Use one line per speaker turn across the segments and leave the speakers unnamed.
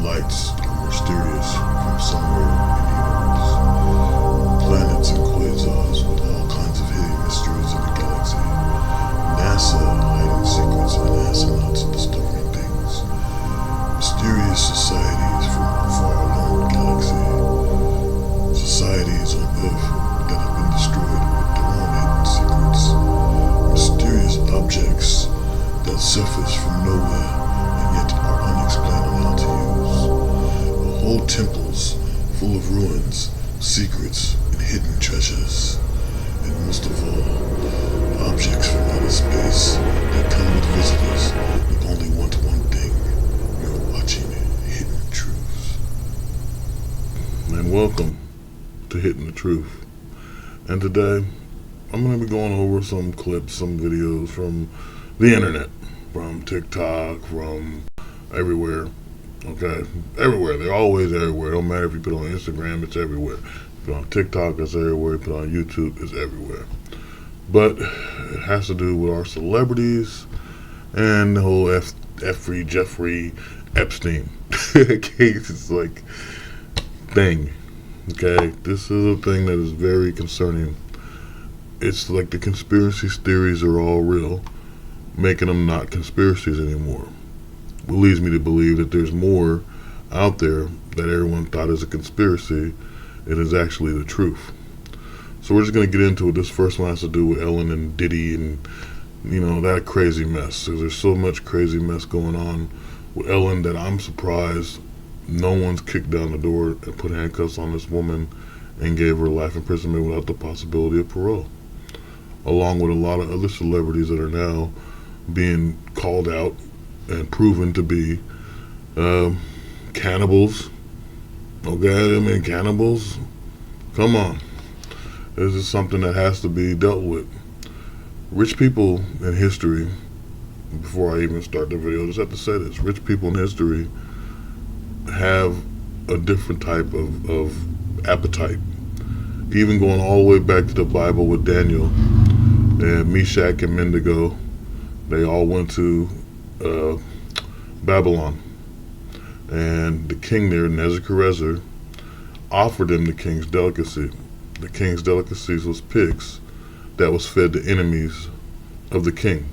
lights are mysterious from somewhere in the universe. Planets and quasars with all kinds of hidden mysteries in the galaxy. NASA hiding secrets and astronauts discovering things. Mysterious societies from a far-along galaxy. Societies on Earth that have been destroyed with their own hidden secrets. Mysterious objects that surface from nowhere and yet are unexplained on how to use. Whole temples full of ruins, secrets, and hidden treasures. And most of all, objects from outer space that come with visitors that only want one thing. You're watching Hidden Truths. And welcome to Hidden the Truth. And today, I'm going to be going over some clips, some videos from the internet, from TikTok, from everywhere. Okay, everywhere. They're always everywhere. Don't matter if you put on Instagram, it's everywhere. If you put on TikTok, it's everywhere. If you put on YouTube, it's everywhere. But it has to do with our celebrities and the whole Jeffrey Epstein case. It's like thing. Okay, this is a thing that is very concerning. It's like the conspiracy theories are all real, making them not conspiracies anymore. It leads me to believe that there's more out there that everyone thought is a conspiracy. It is actually the truth. So we're just going to get into it. This first one has to do with Ellen and Diddy and, that crazy mess. There's so much crazy mess going on with Ellen that I'm surprised no one's kicked down the door and put handcuffs on this woman and gave her life imprisonment without the possibility of parole. Along with a lot of other celebrities that are now being called out and proven to be cannibals. Okay, cannibals. Come on. This is something that has to be dealt with. Rich people in history, before I even start the video, I just have to say this. Rich people in history have a different type of appetite. Even going all the way back to the Bible with Daniel and Meshach and Mendigo, they all went to Babylon. And the king there, Nebuchadnezzar, offered them the king's delicacy. The king's delicacies was pigs that was fed to enemies of the king.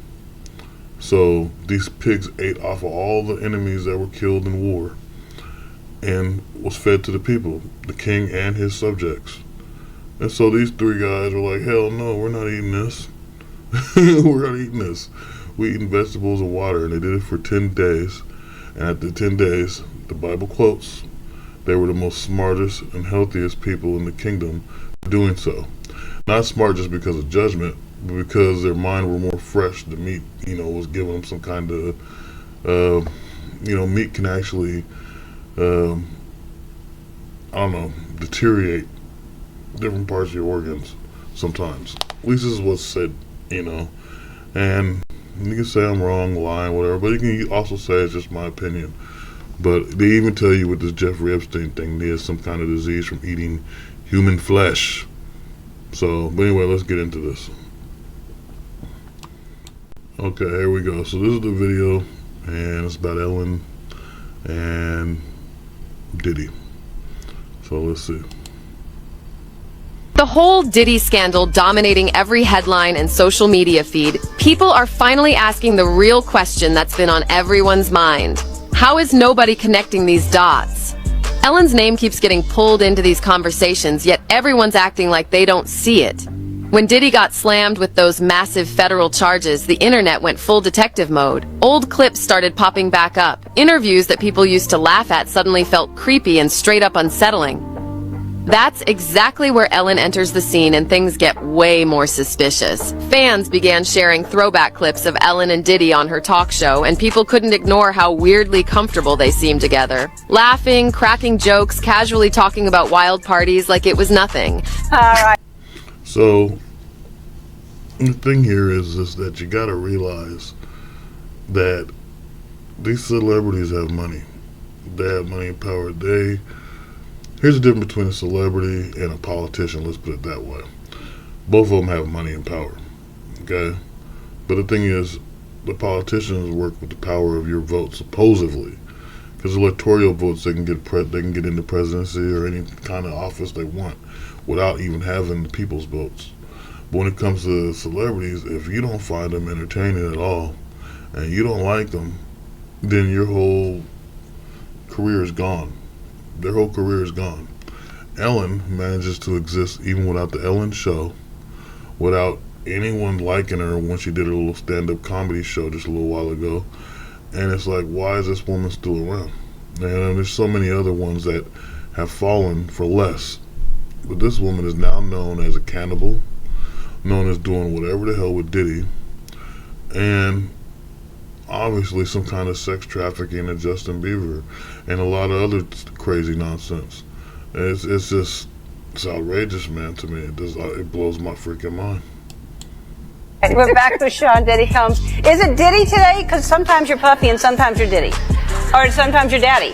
So these pigs ate off of all the enemies that were killed in war and was fed to the people, the king and his subjects. And so these three guys were like, hell no, we're not eating this. We're not eating this. We eating vegetables and water. And they did it for 10 days. And after 10 days, the Bible quotes, they were the most smartest and healthiest people in the kingdom doing so. Not smart just because of judgment, but because their mind were more fresh. The meat, was giving them some kind of, meat can actually, deteriorate different parts of your organs sometimes. At least this is what's said, and you can say I'm wrong, lying, whatever, but you can also say it's just my opinion. But they even tell you with this Jeffrey Epstein thing, there's some kind of disease from eating human flesh. So, but anyway, let's get into this. Okay, here we go. So this is the video, and it's about Ellen and Diddy. So let's see.
The whole Diddy scandal dominating every headline and social media feed, people are finally asking the real question that's been on everyone's mind. How is nobody connecting these dots? Ellen's name keeps getting pulled into these conversations, yet everyone's acting like they don't see it. When Diddy got slammed with those massive federal charges, the internet went full detective mode. Old clips started popping back up. Interviews that people used to laugh at suddenly felt creepy and straight up unsettling. That's exactly where Ellen enters the scene and things get way more suspicious. Fans began sharing throwback clips of Ellen and Diddy on her talk show, and people couldn't ignore how weirdly comfortable they seemed together. Laughing, cracking jokes, casually talking about wild parties like it was nothing.
So, the thing here is that you gotta realize that these celebrities have money. They have money and power. Here's the difference between a celebrity and a politician, let's put it that way. Both of them have money and power, okay? But the thing is, the politicians work with the power of your vote, supposedly. Because electoral votes, they can get into presidency or any kind of office they want without even having the people's votes. But when it comes to celebrities, if you don't find them entertaining at all and you don't like them, then your whole career is gone. Their whole career is gone. Ellen manages to exist even without the Ellen Show, without anyone liking her when she did her little stand-up comedy show just a little while ago. And it's like, why is this woman still around? And there's so many other ones that have fallen for less. But this woman is now known as a cannibal, known as doing whatever the hell with Diddy, and obviously some kind of sex trafficking to Justin Bieber and a lot of other crazy nonsense. It's outrageous, man, to me. It blows my freaking mind.
We're back with Sean Diddy Combs. Is it Diddy today? Because sometimes you're Puffy and sometimes you're Diddy. Or sometimes you're Daddy.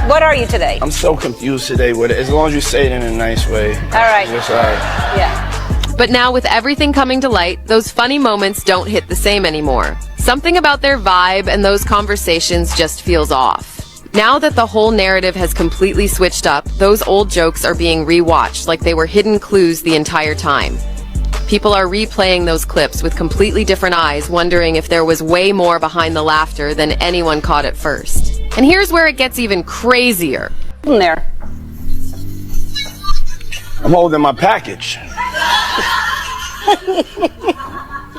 What are you today?
I'm so confused today with it. As long as you say it in a nice way.
All right.
It's all right.
Yeah.
But now with everything coming to light, those funny moments don't hit the same anymore. Something about their vibe and those conversations just feels off. Now that the whole narrative has completely switched up, those old jokes are being rewatched like they were hidden clues the entire time. People are replaying those clips with completely different eyes, wondering if there was way more behind the laughter than anyone caught at first. And here's where it gets even crazier.
In there.
I'm holding my package.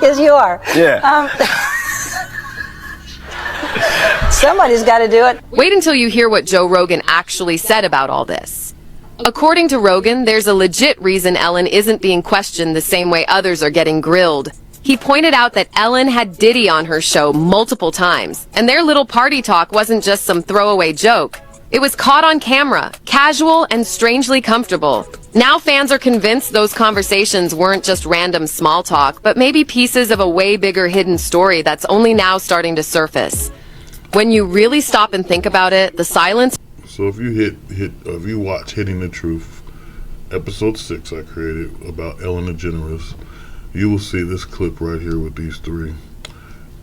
Yes, you are.
Yeah.
Somebody's got to do it.
Wait until you hear what Joe Rogan actually said about all this. According to Rogan, there's a legit reason Ellen isn't being questioned the same way others are getting grilled. He pointed out that Ellen had Diddy on her show multiple times, and their little party talk wasn't just some throwaway joke. It was caught on camera, casual and strangely comfortable. Now fans are convinced those conversations weren't just random small talk, but maybe pieces of a way bigger hidden story that's only now starting to surface. When you really stop and think about it, the silence...
So if you watch Hitting the Truth, episode 6 I created about Ellen DeGeneres, you will see this clip right here with these three.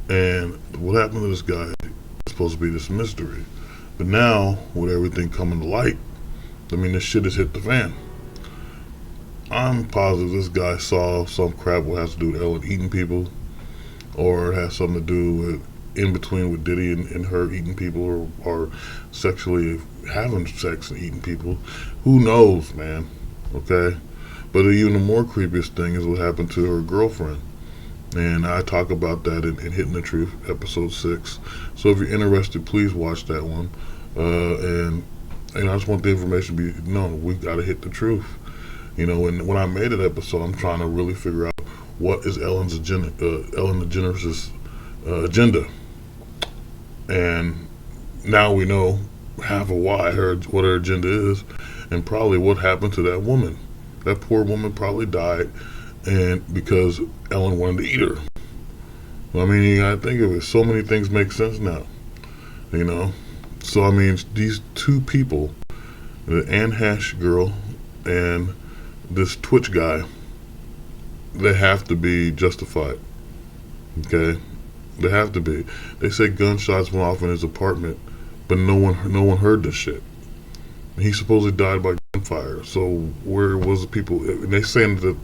And what happened to this guy is supposed to be this mystery. But now, with everything coming to light, I mean, this shit has hit the fan. I'm positive this guy saw some crap that has to do with Ellen eating people, or it has something to do with in between with Diddy and her eating people, or sexually having sex and eating people. Who knows, man? Okay? But even the more creepiest thing is what happened to her girlfriend. And I talk about that in Hitting the Truth, episode 6. So if you're interested, please watch that one. And I just want the information to be known. We've got to hit the truth. You know, and when I made that episode, I'm trying to really figure out what is Ellen DeGeneres' agenda. And now we know half of what her agenda is, and probably what happened to that woman. That poor woman probably died, and because Ellen wanted to eat her. I mean, you gotta think of it. So many things make sense now, you know. So I mean, these two people, the Anne Hesh girl and this Twitch guy, they have to be justified. Okay. They have to be. They said gunshots went off in his apartment, but no one heard this shit. He supposedly died by gunfire. So where was the people? And they saying that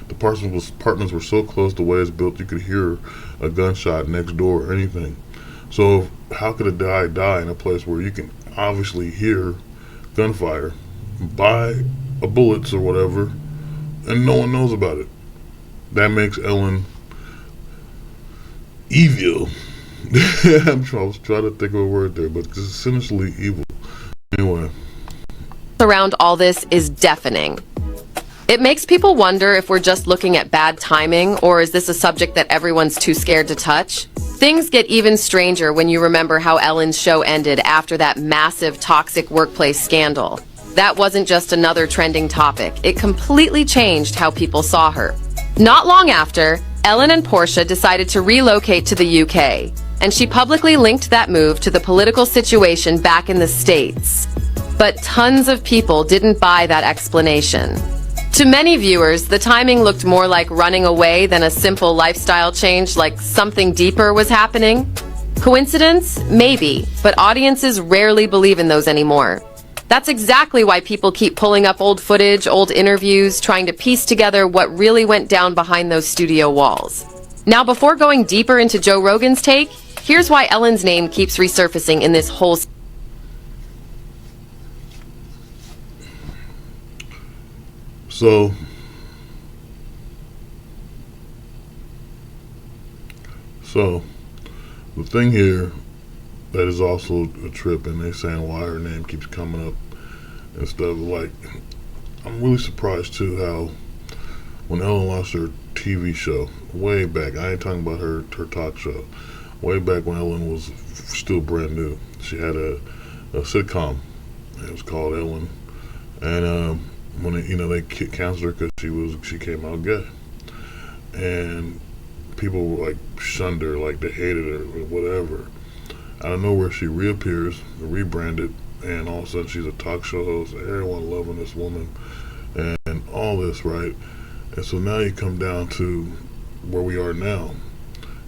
the apartments were so close, the way it's built, you could hear a gunshot next door or anything. So how could a guy die in a place where you can obviously hear gunfire, buy bullets or whatever, and no one knows about it? That makes Ellen evil. I was trying to think of a word there, but it's essentially evil. Anyway.
Around all this is deafening. It makes people wonder if we're just looking at bad timing, or is this a subject that everyone's too scared to touch? Things get even stranger when you remember how Ellen's show ended after that massive toxic workplace scandal. That wasn't just another trending topic. It completely changed how people saw her. Not long after, Ellen and Portia decided to relocate to the UK, and she publicly linked that move to the political situation back in the States. But tons of people didn't buy that explanation. To many viewers, the timing looked more like running away than a simple lifestyle change, like something deeper was happening. Coincidence? Maybe, but audiences rarely believe in those anymore. That's exactly why people keep pulling up old footage, old interviews, trying to piece together what really went down behind those studio walls. Now, before going deeper into Joe Rogan's take, here's why Ellen's name keeps resurfacing in this whole
So, the thing here that is also a trip, and they're saying why her name keeps coming up and stuff, like, I'm really surprised too how when Ellen lost her TV show, way back, I ain't talking about her talk show, way back when Ellen was still brand new, she had a sitcom, it was called Ellen, and when they canceled her because she came out gay, and people like shunned her, like they hated her or whatever. Out of nowhere she reappears, rebranded, and all of a sudden she's a talk show host, everyone loving this woman and all this, right? And so now you come down to where we are now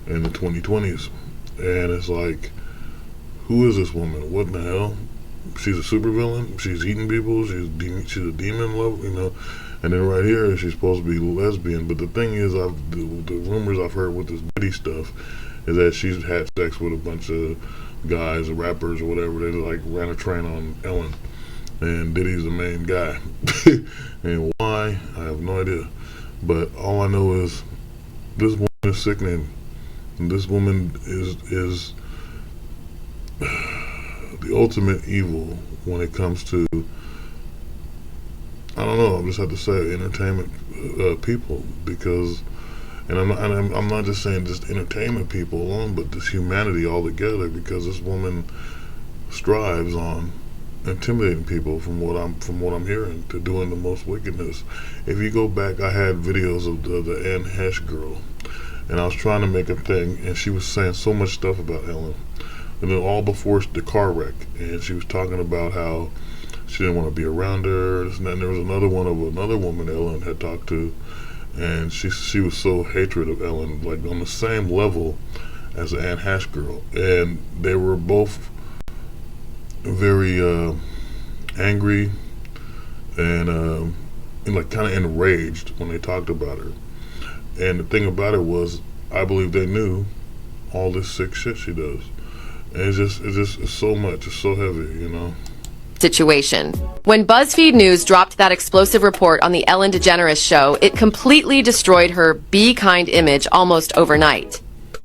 in the 2020s, and it's like, who is this woman? What in the hell? She's a supervillain. She's eating people. She's a demon, and then right here she's supposed to be lesbian. But the thing is, the rumors I've heard with this Diddy stuff is that she's had sex with a bunch of guys, or rappers, or whatever. They like ran a train on Ellen, and Diddy's the main guy. And why? I have no idea. But all I know is this woman is sickening. And this woman is the ultimate evil when it comes to, I don't know, I just have to say entertainment people, because, and I'm not just saying just entertainment people alone, but this humanity all together, because this woman strives on intimidating people from what I'm hearing, to doing the most wickedness. If you go back, I had videos of the Anne Hesh girl, and I was trying to make a thing, and she was saying so much stuff about Ellen. And then all before the car wreck, and she was talking about how she didn't want to be around her. And then there was another one of another woman Ellen had talked to, and she was so hatred of Ellen, like on the same level as the Anne Hesh girl, and they were both very angry and like kind of enraged when they talked about her. And the thing about it was, I believe they knew all this sick shit she does. And it's so much, it's so heavy,
situation. When BuzzFeed News dropped that explosive report on the Ellen DeGeneres show, it completely destroyed her Be Kind image almost overnight.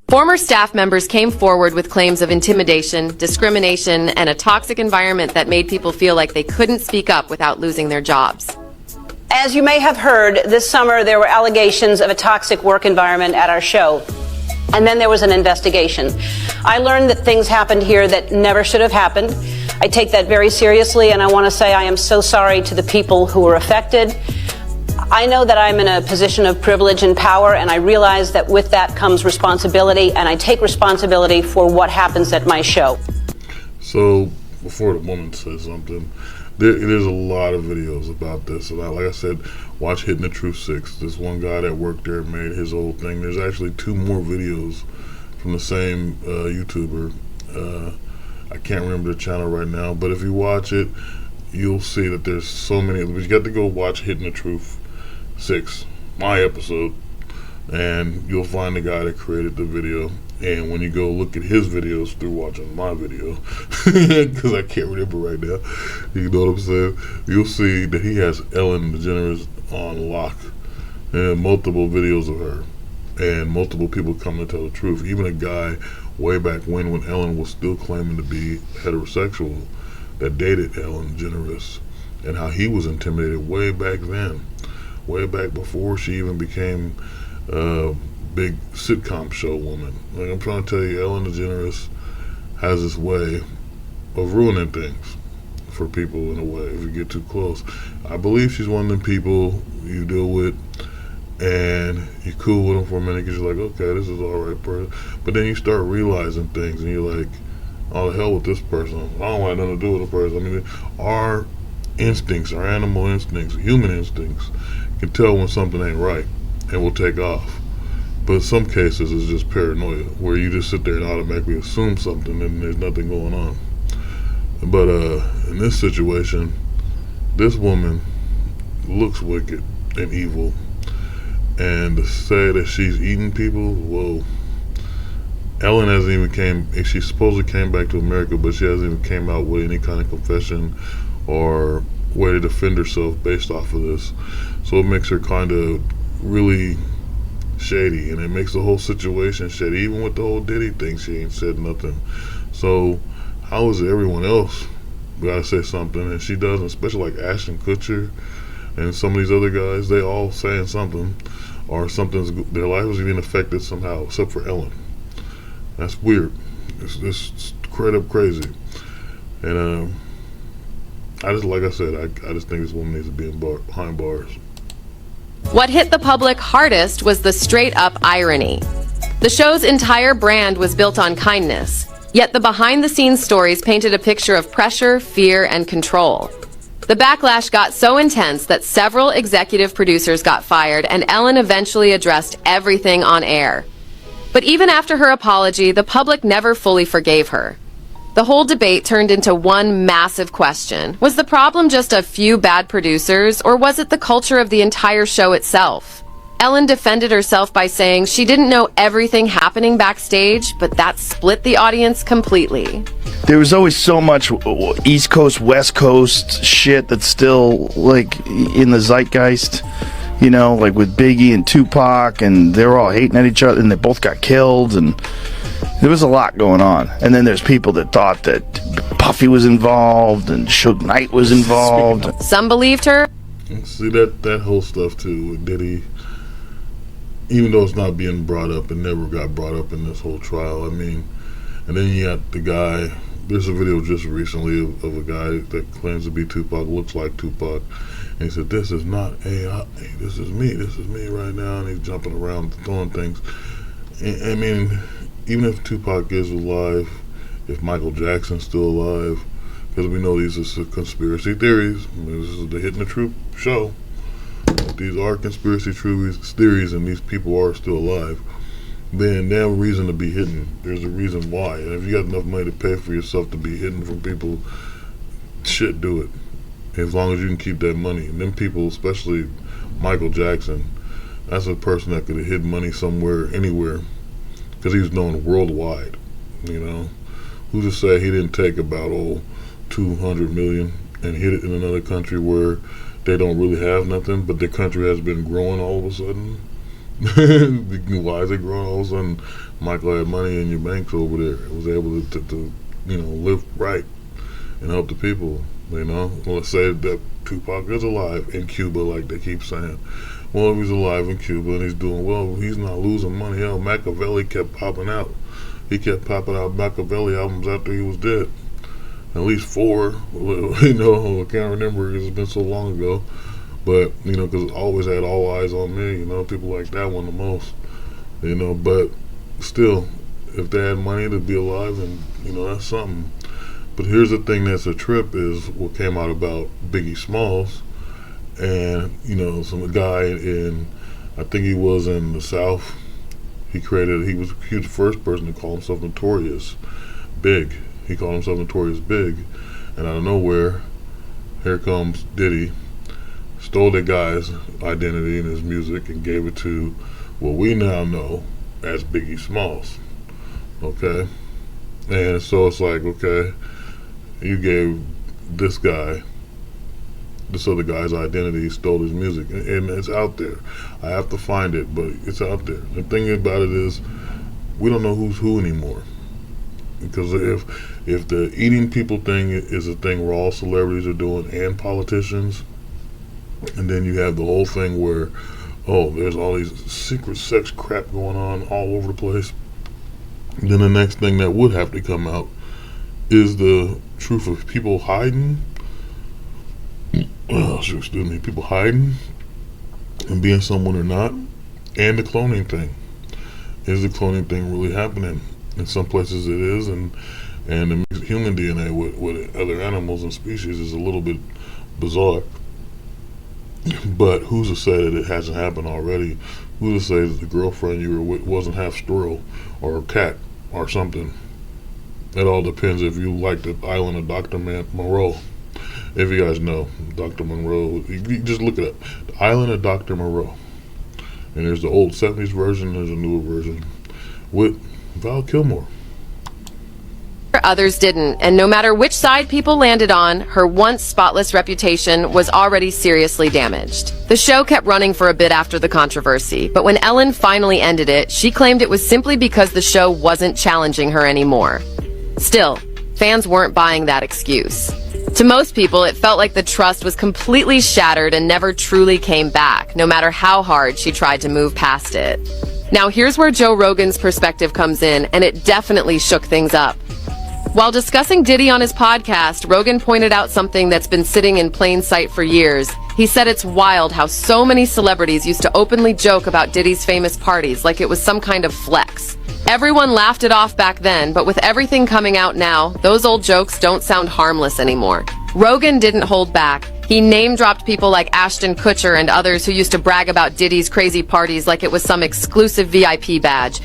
Former staff members came forward with claims of intimidation, discrimination, and a toxic environment that made people feel like they couldn't speak up without losing their jobs.
As you may have heard, this summer there were allegations of a toxic work environment at our show. And then there was an investigation. I learned that things happened here that never should have happened. I take that very seriously, and I want to say I am so sorry to the people who were affected. I know that I'm in a position of privilege and power, and I realize that with that comes responsibility, and I take responsibility for what happens at my show.
So, before the woman says something, there's a lot of videos about this. And like I said, watch Hitting the Truth 6. This one guy that worked there made his whole thing. There's actually 2 more videos from the same YouTuber. I can't remember the channel right now, but if you watch it, you'll see that there's so many. But you got to go watch Hitting the Truth 6, my episode, and you'll find the guy that created the video. And when you go look at his videos through watching my video, because I can't remember right now, you know what I'm saying, you'll see that he has Ellen DeGeneres on lock, and multiple videos of her, and multiple people come to tell the truth. Even a guy way back when Ellen was still claiming to be heterosexual, that dated Ellen DeGeneres, and how he was intimidated way back then, way back before she even became big sitcom show woman. Like, I'm trying to tell you, Ellen DeGeneres has this way of ruining things for people in a way if you get too close. I believe she's one of them people you deal with and you're cool with them for a minute because you're like, okay, this is all right person. But then you start realizing things and you're like, oh, the hell with this person. I don't want nothing to do with the person. I mean, our instincts, our animal instincts, human instincts can tell when something ain't right and will take off. But some cases it's just paranoia, where you just sit there and automatically assume something and there's nothing going on. But in this situation, this woman looks wicked and evil, and to say that she's eating people, whoa. Ellen hasn't even she supposedly came back to America, but she hasn't even came out with any kind of confession or way to defend herself based off of this. So it makes her kind of really shady, and it makes the whole situation shady. Even with the whole Diddy thing, she ain't said nothing. So how is everyone else gotta say something and she doesn't? Especially like Ashton Kutcher and some of these other guys, they all saying something, or their life is being affected somehow, except for Ellen. That's weird. It's straight up crazy. And I just, like I said, I just think this woman needs to be behind bars.
What hit the public hardest was the straight-up irony. The show's entire brand was built on kindness, yet the behind-the-scenes stories painted a picture of pressure, fear, and control. The backlash got so intense that several executive producers got fired, and Ellen eventually addressed everything on air. But even after her apology, the public never fully forgave her. The whole debate turned into one massive question. Was the problem just a few bad producers, or was it the culture of the entire show itself? Ellen defended herself by saying she didn't know everything happening backstage, but that split the audience completely.
There was always so much East Coast, West Coast shit that's still, like, in the zeitgeist. You know, like with Biggie and Tupac, and they were all hating at each other, and they both got killed, and there was a lot going on. And then there's people that thought that Puffy was involved and Suge Knight was involved.
Some believed her.
See, that whole stuff too with Diddy, even though it's not being brought up, it never got brought up in this whole trial. I mean, and then you got the guy, there's a video just recently of a guy that claims to be Tupac, looks like Tupac. And he said, this is not AI, this is me right now, and he's jumping around throwing things. I mean, even if Tupac is alive, if Michael Jackson's still alive, because we know these are conspiracy theories, this is the Hitting the Truth show. These are conspiracy theories and these people are still alive, then they have a reason to be hidden. There's a reason why. And if you got enough money to pay for yourself to be hidden from people, shit, do it. As long as you can keep that money. And them people, especially Michael Jackson, that's a person that could have hid money somewhere, anywhere, because he was known worldwide, you know. Who's to say he didn't take about, 200 million and hid it in another country where they don't really have nothing, but their country has been growing all of a sudden? Why is it growing all of a sudden? Michael had money in your banks over there. It was able to live right and help the people. You know, let's say that Tupac is alive in Cuba, like they keep saying. Well, if he's alive in Cuba and he's doing well, he's not losing money. Hell, Machiavelli kept popping out. He kept popping out Machiavelli albums after he was dead. At least 4. You know, I can't remember because it's been so long ago. But, you know, because always had All Eyes on Me. You know, people like that one the most. You know, but still, if they had money to be alive, and, you know, that's something. But here's the thing that's a trip is what came out about Biggie Smalls, and some guy in, I think he was in the South. He was the first person to call himself Notorious Big. He called himself Notorious Big, and out of nowhere, here comes Diddy, stole that guy's identity and his music and gave it to what we now know as Biggie Smalls. Okay, and so it's like, okay, you gave this other guy's identity, he stole his music, and it's out there. I have to find it, but it's out there. The thing about it is, we don't know who's who anymore. Because if the eating people thing is a thing where all celebrities are doing and politicians, and then you have the whole thing where, there's all these secret sex crap going on all over the place, then the next thing that would have to come out is the truth of people hiding. People hiding and being someone or not, and the cloning thing. Is the cloning thing really happening? In some places it is, and the human DNA with other animals and species is a little bit bizarre. But who's to say that it hasn't happened already? Who's to say that the girlfriend you were with wasn't half squirrel or a cat or something? It all depends if you like the island of Dr. Moreau. If you guys know Dr. Monroe, you just look it up. The island of Dr. Moreau. And there's the old 70s version, there's a newer version with Val Kilmer.
Others didn't, and no matter which side people landed on, her once spotless reputation was already seriously damaged. The show kept running for a bit after the controversy, but when Ellen finally ended it, she claimed it was simply because the show wasn't challenging her anymore. Still, fans weren't buying that excuse. To most people, it felt like the trust was completely shattered and never truly came back, no matter how hard she tried to move past it. Now here's where Joe Rogan's perspective comes in, and it definitely shook things up. While discussing Diddy on his podcast, Rogan pointed out something that's been sitting in plain sight for years. He said it's wild how so many celebrities used to openly joke about Diddy's famous parties like it was some kind of flex. Everyone laughed it off back then, but with everything coming out now, those old jokes don't sound harmless anymore. Rogan didn't hold back. He name-dropped people like Ashton Kutcher and others who used to brag about Diddy's crazy parties like it was some exclusive VIP badge.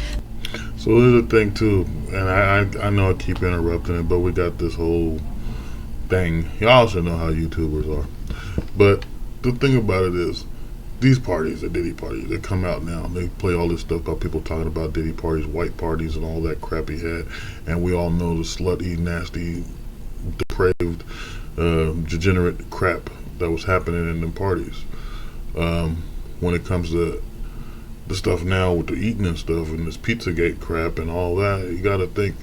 So there's a thing too, and I know I keep interrupting it, but we got this whole thing. Y'all should know how YouTubers are. But the thing about it is, these parties, the Diddy parties, they come out now. They play all this stuff about people talking about Diddy parties, white parties, and all that crap he had. And we all know the slutty, nasty, depraved, degenerate crap that was happening in them parties. When it comes to the stuff now with the eating and stuff and this Pizzagate crap and all that, you gotta think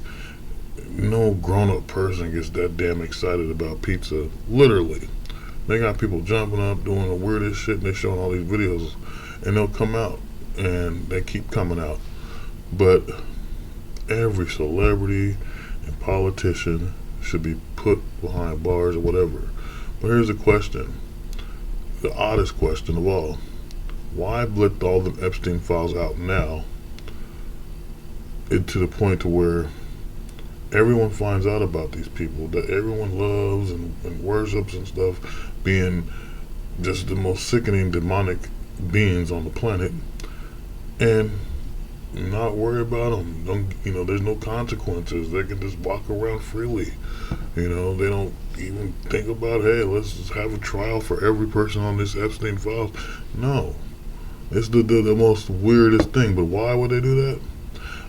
no grown-up person gets that damn excited about pizza. Literally. They got people jumping up, doing the weirdest shit, and they're showing all these videos, and they'll come out, and they keep coming out. But every celebrity and politician should be put behind bars or whatever. But here's the question, the oddest question of all. Why let all the Epstein files out now, to the point to where everyone finds out about these people that everyone loves and worships and stuff, being just the most sickening demonic beings on the planet, and not worry about them. There's no consequences. They can just walk around freely. They don't even think about, hey, let's just have a trial for every person on this Epstein files. No. It's the most weirdest thing. But why would they do that?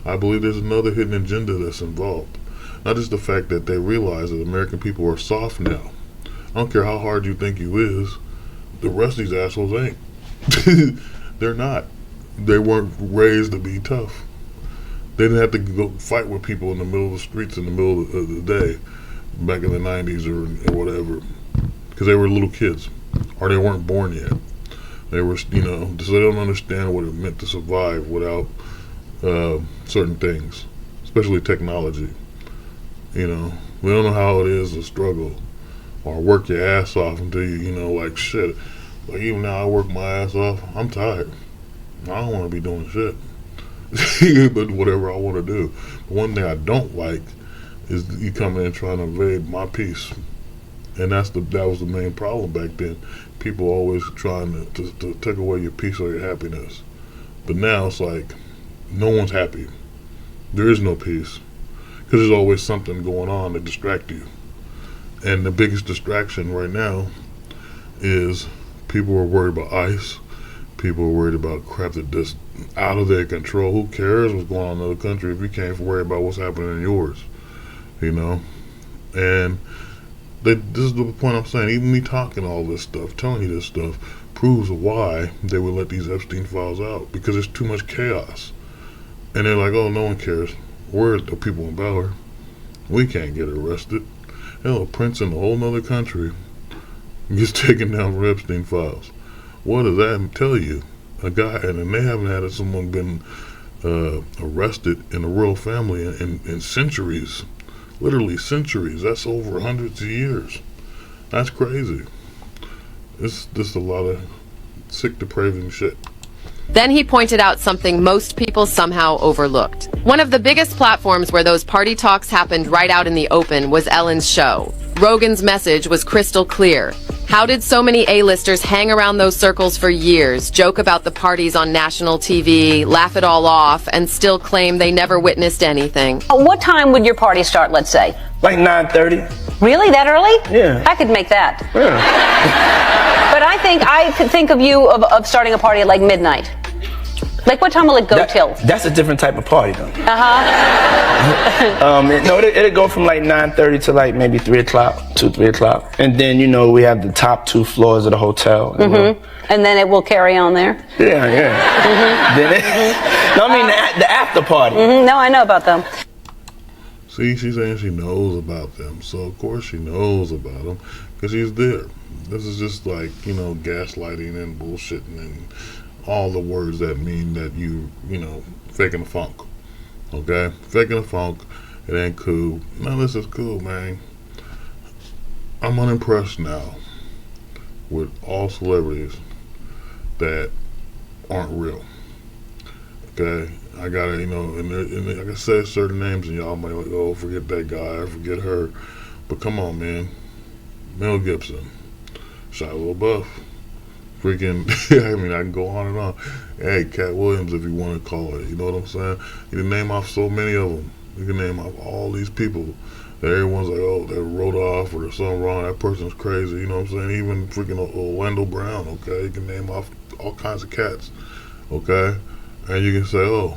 I believe there's another hidden agenda that's involved. Not just the fact that they realize that American people are soft now. I don't care how hard you think you is, the rest of these assholes ain't. They're not. They weren't raised to be tough. They didn't have to go fight with people in the middle of the streets in the middle of the day back in the 90s or whatever, because they were little kids, or they weren't born yet. They were, so they don't understand what it meant to survive without certain things, especially technology. We don't know how it is to struggle or work your ass off until you, shit. Like, even now I work my ass off, I'm tired. I don't want to be doing shit. But whatever I want to do. But one thing I don't like is you coming in trying to invade my peace. And that was the main problem back then. People always trying to take away your peace or your happiness. But now it's like, no one's happy. There is no peace. Because there's always something going on to distract you. And the biggest distraction right now is people are worried about ICE. People are worried about crap that just out of their control. Who cares what's going on in another country if you can't worry about what's happening in yours? And this is the point I'm saying. Even me talking all this stuff, telling you this stuff, proves why they would let these Epstein files out. Because there's too much chaos. And they're like, oh, no one cares. We're the people in power. We can't get arrested. Hell, a prince in a whole nother country gets taken down for Epstein files. What does that tell you? A guy, and they haven't had someone been arrested in the royal family in centuries. Literally centuries. That's over hundreds of years. That's crazy. It's just a lot of sick, depraving shit.
Then he pointed out something most people somehow overlooked. One of the biggest platforms where those party talks happened right out in the open was Ellen's show. Rogan's message was crystal clear. How did so many A-listers hang around those circles for years, joke about the parties on national TV, laugh it all off, and still claim they never witnessed anything?
What time would your party start, let's say?
Like 9:30.
Really? That early?
Yeah.
I could make that.
Yeah.
But I could think of you of starting a party at like midnight. Like, what time will it go till?
That's a different type of party, though.
Uh-huh.
No, it'll go from like 9:30 to like maybe 3 o'clock, 3 o'clock. And then, we have the top 2 floors of the hotel.
And then it will carry on there?
Yeah. Then no, I mean the after party.
No, I know about them.
See, she's saying she knows about them, so of course she knows about them because she's there. This is just like, gaslighting and bullshitting and all the words that mean that faking the funk. Okay? Faking the funk, it ain't cool. None of this is cool, man. I'm unimpressed now with all celebrities that aren't real. Okay? I gotta, and like I said, certain names, and y'all might be like, oh, forget that guy, or forget her. But come on, man. Mel Gibson, Shia LaBeouf, freaking, I can go on and on. Hey, Cat Williams, if you want to call it, you know what I'm saying? You can name off so many of them. You can name off all these people that everyone's like, oh, they wrote off, or there's something wrong, that person's crazy, you know what I'm saying? Even freaking Orlando Brown, okay? You can name off all kinds of cats, okay? And you can say, oh,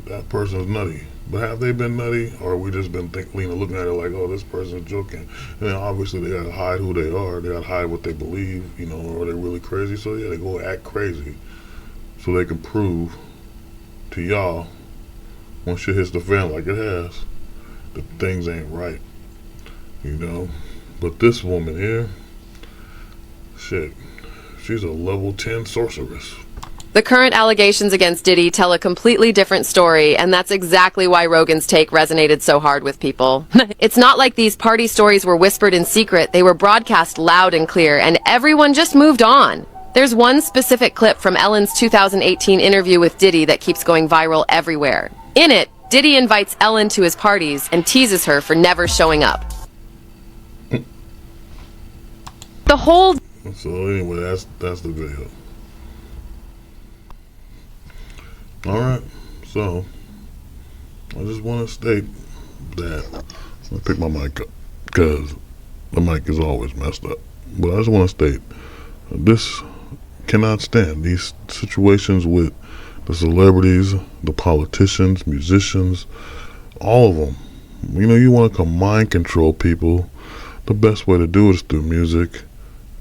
that person's nutty. But have they been nutty, or we just been looking at it like, oh, this person's joking? And then obviously they gotta hide who they are. They gotta hide what they believe, or they're really crazy. So yeah, they go act crazy so they can prove to y'all, when shit hits the fan like it has, that things ain't right. But this woman here, shit, she's a level 10 sorceress.
The current allegations against Diddy tell a completely different story, and that's exactly why Rogan's take resonated so hard with people. It's not like these party stories were whispered in secret. They were broadcast loud and clear, and everyone just moved on. There's one specific clip from Ellen's 2018 interview with Diddy that keeps going viral everywhere. In it, Diddy invites Ellen to his parties and teases her for never showing up. The whole...
So anyway, that's the video. Alright, so I just want to state that, let me pick my mic up because the mic is always messed up, but I just want to state this cannot stand, these situations with the celebrities, the politicians, musicians, all of them. You want to come mind control people. The best way to do it is through music,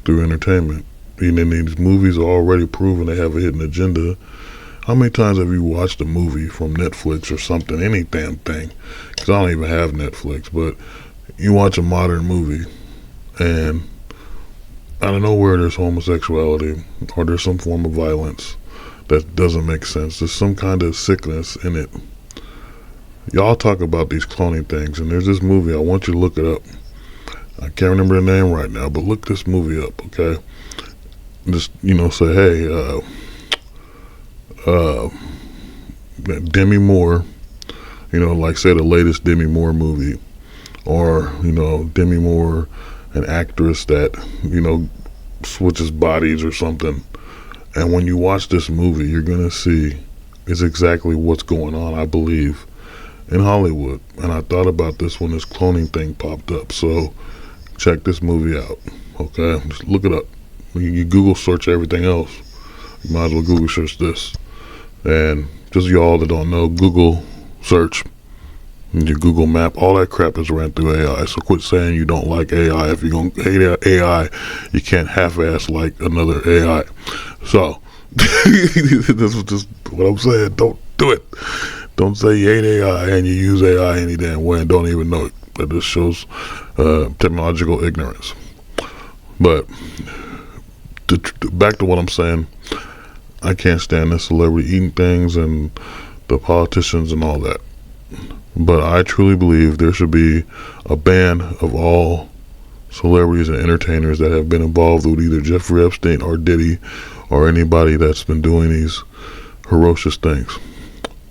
through entertainment. And in these movies are already proven they have a hidden agenda. How many times have you watched a movie from Netflix or something, any damn thing? Because I don't even have Netflix, but you watch a modern movie and out of nowhere there's homosexuality or there's some form of violence that doesn't make sense. There's some kind of sickness in it. Y'all talk about these cloning things, and there's this movie, I want you to look it up. I can't remember the name right now, but look this movie up, okay? Just, say, hey, Demi Moore, like say the latest Demi Moore movie, or Demi Moore, an actress that switches bodies or something, and when you watch this movie you're gonna see is exactly what's going on, I believe, in Hollywood. And I thought about this when this cloning thing popped up, so check this movie out, okay? Just look it up. You Google search everything else, you might as well Google search this. And just y'all that don't know, Google search, your Google map, all that crap is ran through AI. So quit saying you don't like AI. If you're going to hate AI, you can't half-ass like another AI. So, this is just what I'm saying. Don't do it. Don't say you hate AI and you use AI any damn way and don't even know it. That just shows technological ignorance. But, back to what I'm saying. I can't stand the celebrity eating things and the politicians and all that. But I truly believe there should be a ban of all celebrities and entertainers that have been involved with either Jeffrey Epstein or Diddy or anybody that's been doing these ferocious things.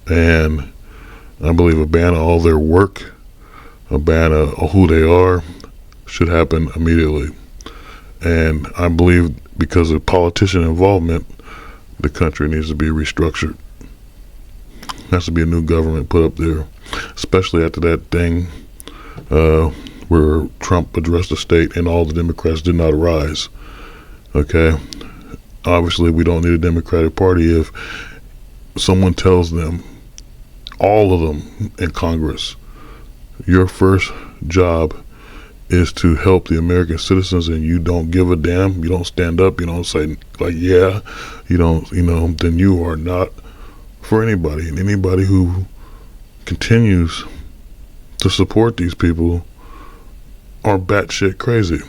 And I believe a ban of all their work, a ban of who they are, should happen immediately. And I believe because of politician involvement, the country needs to be restructured. Has to be a new government put up there, especially after that thing where Trump addressed the state and all the Democrats did not rise. Okay, obviously we don't need a Democratic Party if someone tells them, all of them in Congress, your first job is to help the American citizens, and you don't give a damn, you don't stand up, you don't say like, yeah, you don't, then you are not for anybody. And anybody who continues to support these people are batshit crazy.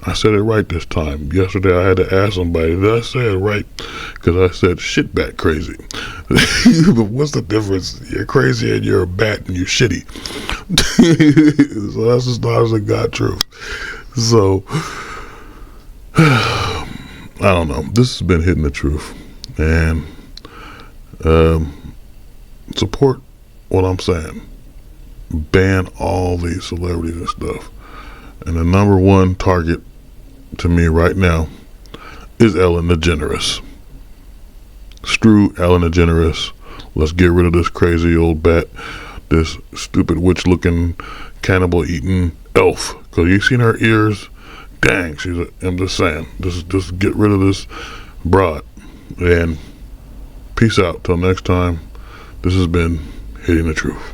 I said it right this time. Yesterday I had to ask somebody, did I say it right? Because I said shit bat crazy. But what's the difference? You're crazy and you're a bat and you're shitty. So that's just the honest to God truth. So I don't know. This has been Hitting the Truth. And support what I'm saying. Ban all these celebrities and stuff. And the number one target to me right now is Ellen DeGeneres. Screw Ellen DeGeneres. Let's get rid of this crazy old bat, this stupid witch-looking, cannibal-eating elf. Because you seen her ears? Dang, I'm just saying. Just get rid of this broad. And peace out. Till next time, this has been Hitting the Truth.